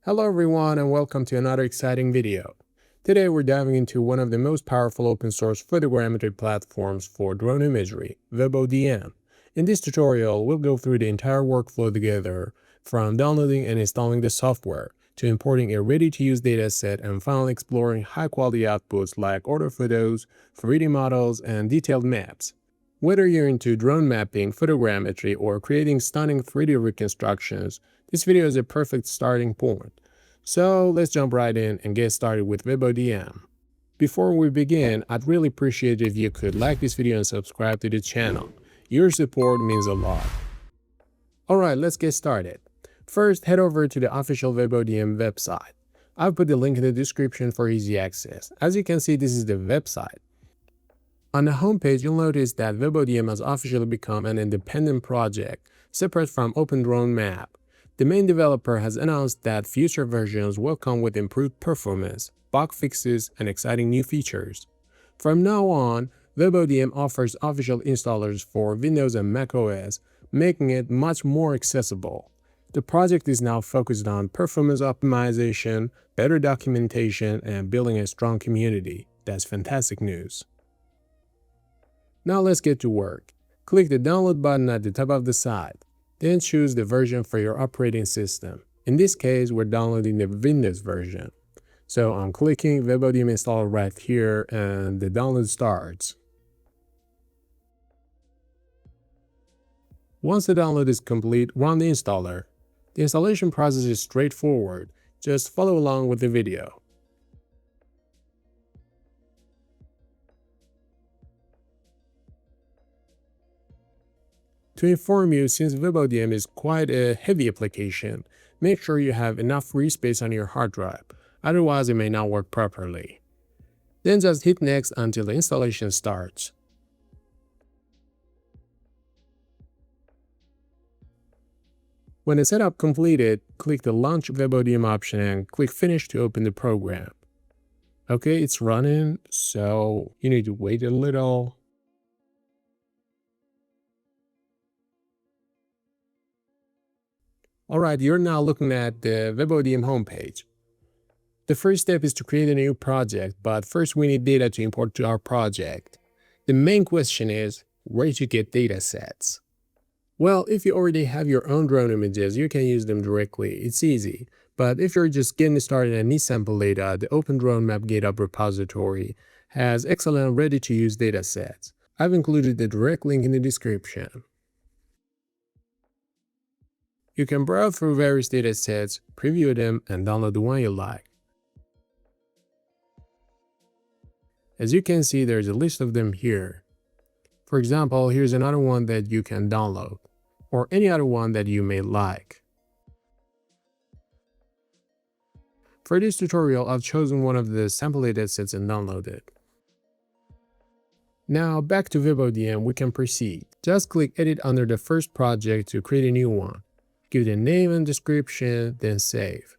Hello everyone and welcome to another exciting video. Today we're diving into one of the most powerful open source photogrammetry platforms for drone imagery, WebODM. In this tutorial, we'll go through the entire workflow together, from downloading and installing the software, to importing a ready-to-use dataset and finally exploring high-quality outputs like orthophotos, 3D models, and detailed maps. Whether you're into drone mapping, photogrammetry, or creating stunning 3D reconstructions, this video is a perfect starting point. So let's jump right in and get started with WebODM. Before we begin, I'd really appreciate it if you could like this video and subscribe to the channel. Your support means a lot. Alright, let's get started. First, head over to the official WebODM website. I've put the link in the description for easy access. As you can see, this is the website. On the homepage, you'll notice that WebODM has officially become an independent project, separate from OpenDroneMap. The main developer has announced that future versions will come with improved performance, bug fixes, and exciting new features. From now on, WebODM offers official installers for Windows and macOS, making it much more accessible. The project is now focused on performance optimization, better documentation, and building a strong community. That's fantastic news. Now let's get to work. Click the download button at the top of the site. Then choose the version for your operating system. In this case, we're downloading the Windows version. So I'm clicking WebODM installer right here and the download starts. Once the download is complete, run the installer. The installation process is straightforward. Just follow along with the video. To inform you, since WebODM is quite a heavy application, make sure you have enough free space on your hard drive, otherwise it may not work properly. Then just hit next until the installation starts. When the setup completed, click the Launch WebODM option and click Finish to open the program. Okay, it's running, so you need to wait a little. Alright, you're now looking at the WebODM homepage. The first step is to create a new project, but first we need data to import to our project. The main question is, where to get datasets? Well, if you already have your own drone images, you can use them directly. It's easy. But if you're just getting started and need sample data, the OpenDroneMap GitHub repository has excellent ready-to-use datasets. I've included the direct link in the description. You can browse through various datasets, preview them, and download the one you like. As you can see, there's a list of them here. For example, here's another one that you can download, or any other one that you may like. For this tutorial, I've chosen one of the sample datasets and downloaded it. Now, back to WebODM, we can proceed. Just click Edit under the first project to create a new one. Give it a name and description, then save.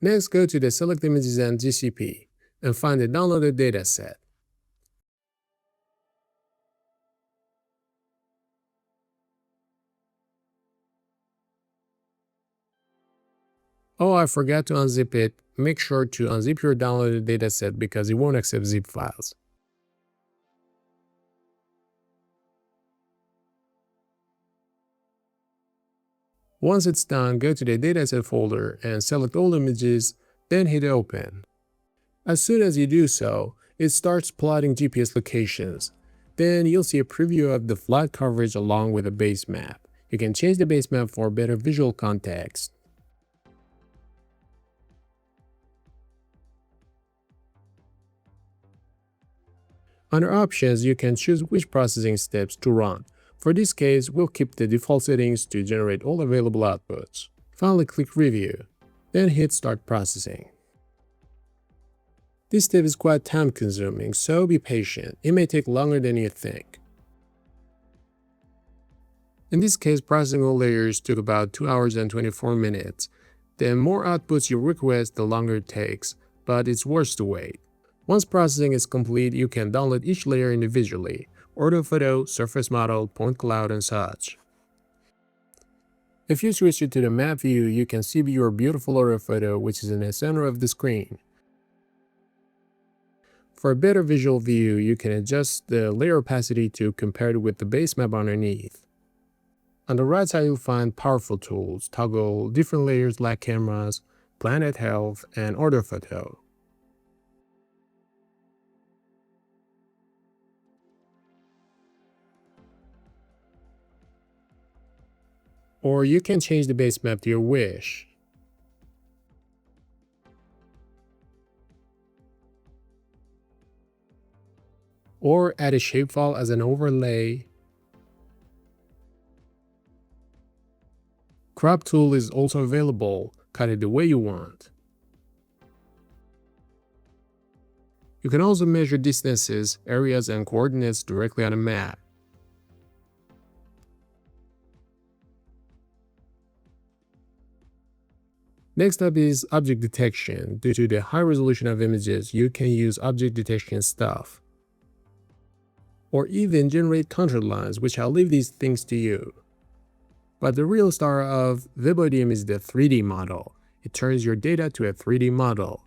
Next, go to the Select Images and GCP and find the downloaded dataset. Oh, I forgot to unzip it. Make sure to unzip your downloaded dataset because it won't accept zip files. Once it's done, go to the dataset folder and select all images, then hit open. As soon as you do so, it starts plotting GPS locations. Then you'll see a preview of the flight coverage along with a base map. You can change the base map for better visual context. Under Options, you can choose which processing steps to run. For this case, we'll keep the default settings to generate all available outputs. Finally, click Review, then hit Start Processing. This step is quite time-consuming, so be patient. It may take longer than you think. In this case, processing all layers took about 2 hours and 24 minutes. The more outputs you request, the longer it takes, but it's worth the wait. Once processing is complete, you can download each layer individually: orthophoto, surface model, point cloud, and such. If you switch it to the map view, you can see your beautiful orthophoto, which is in the center of the screen. For a better visual view, you can adjust the layer opacity to compare it with the base map underneath. On the right side, you'll find powerful tools, toggle different layers like cameras, planet health, and orthophoto. Or you can change the base map to your wish. Or add a shapefile as an overlay. Crop tool is also available. Cut it the way you want. You can also measure distances, areas, and coordinates directly on a map. Next up is object detection. Due to the high resolution of images, you can use object detection stuff. Or even generate contour lines, which I'll leave these things to you. But the real star of WebODM is the 3D model. It turns your data to a 3D model.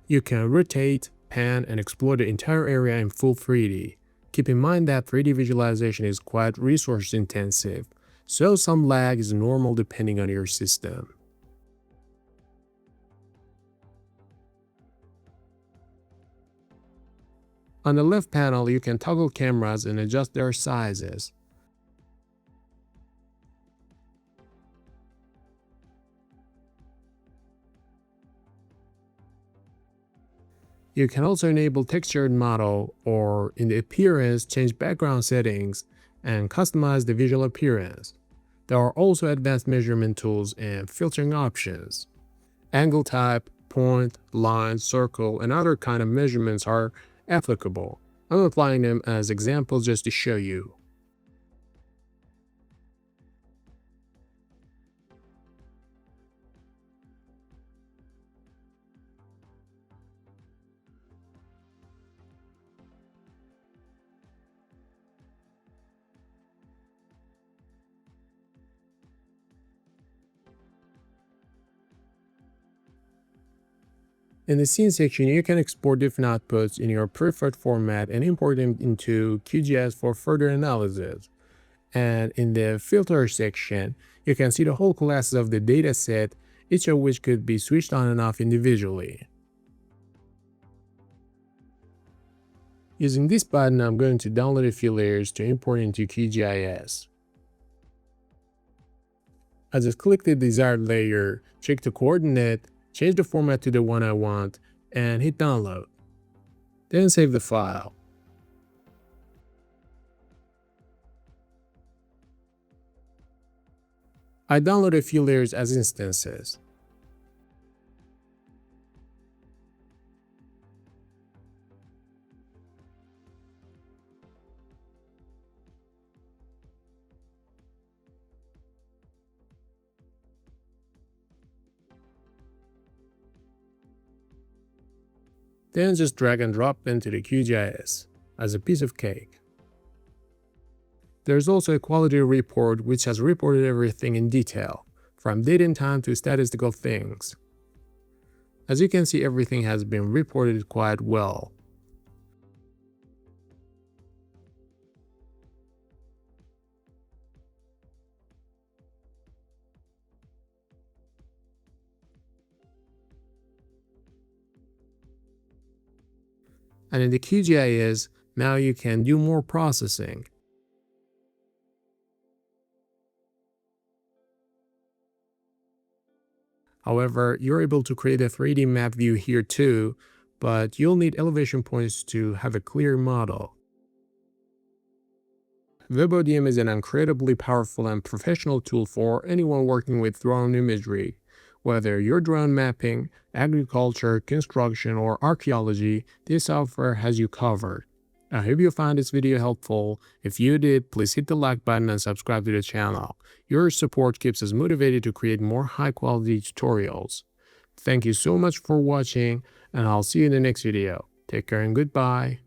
You can rotate, pan, and explore the entire area in full 3D. Keep in mind that 3D visualization is quite resource intensive, so some lag is normal depending on your system. On the left panel, you can toggle cameras and adjust their sizes. You can also enable textured model, or in the appearance, change background settings and customize the visual appearance. There are also advanced measurement tools and filtering options. Angle type, point, line, circle, and other kind of measurements are applicable. I'm applying them as examples just to show you. In the scene section, you can export different outputs in your preferred format and import them into QGIS for further analysis. And in the filter section, you can see the whole classes of the dataset, each of which could be switched on and off individually. Using this button, I'm going to download a few layers to import into QGIS. I just click the desired layer, check the coordinate, change the format to the one I want, and hit download. Then save the file. I download a few layers as instances. Then just drag and drop into the QGIS as a piece of cake. There's also a quality report which has reported everything in detail, from date and time to statistical things. As you can see, everything has been reported quite well. And in the QGIS, now you can do more processing. However, you're able to create a 3D map view here too, but you'll need elevation points to have a clear model. WebODM is an incredibly powerful and professional tool for anyone working with drone imagery. Whether you're drone mapping, agriculture, construction, or archaeology, this software has you covered. I hope you found this video helpful. If you did, please hit the like button and subscribe to the channel. Your support keeps us motivated to create more high-quality tutorials. Thank you so much for watching, and I'll see you in the next video. Take care and goodbye.